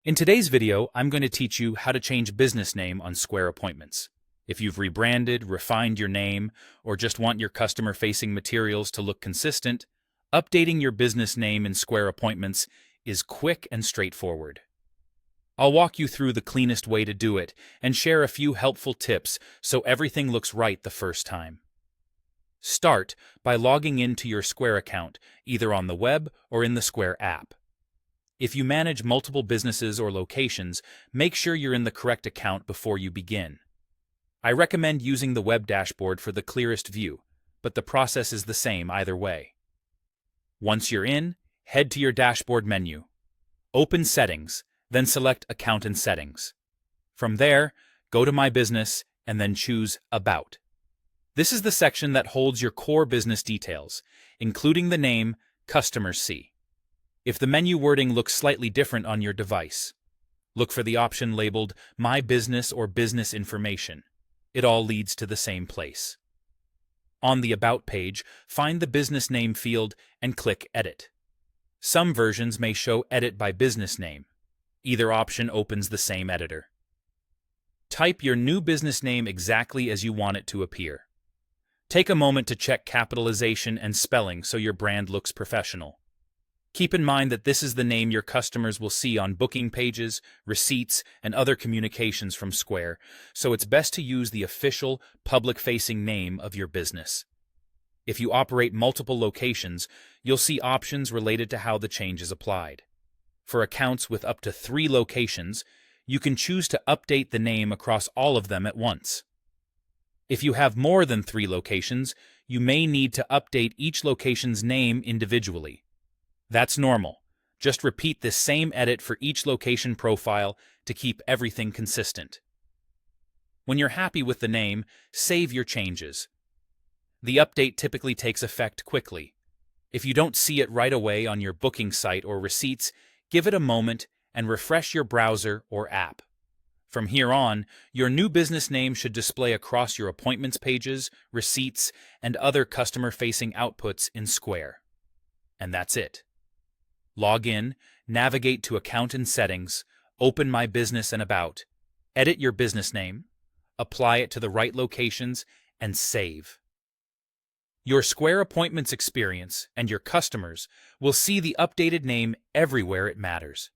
In today's video, I'm going to teach you how to change business name on Square appointments. If you've rebranded, refined your name, or just want your customer-facing materials to look consistent, updating your business name in Square appointments is quick and straightforward. I'll walk you through the cleanest way to do it and share a few helpful tips so everything looks right the first time. Start by logging into your Square account, either on the web or in the Square app. If you manage multiple businesses or locations, make sure you're in the correct account before you begin. I recommend using the web dashboard for the clearest view, but the process is the same either way. Once you're in, head to your dashboard menu. Open Settings, then select Account and Settings. From there, go to My Business and then choose About. This is the section that holds your core business details, including the name customers see. If the menu wording looks slightly different on your device, look for the option labeled My Business or Business Information. It all leads to the same place. On the About page, find the business name field and click Edit. Some versions may show Edit by Business Name. Either option opens the same editor. Type your new business name exactly as you want it to appear. Take a moment to check capitalization and spelling so your brand looks professional. Keep in mind that this is the name your customers will see on booking pages, receipts, and other communications from Square, so it's best to use the official, public-facing name of your business. If you operate multiple locations, you'll see options related to how the change is applied. For accounts with up to 3 locations, you can choose to update the name across all of them at once. If you have more than 3 locations, you may need to update each location's name individually. That's normal. Just repeat this same edit for each location profile to keep everything consistent. When you're happy with the name, save your changes. The update typically takes effect quickly. If you don't see it right away on your booking site or receipts, give it a moment and refresh your browser or app. From here on, your new business name should display across your appointments pages, receipts, and other customer-facing outputs in Square. And that's it. Log in, navigate to Account and Settings, open My Business and About, edit your business name, apply it to the right locations, and save. Your Square appointments experience and your customers will see the updated name everywhere it matters.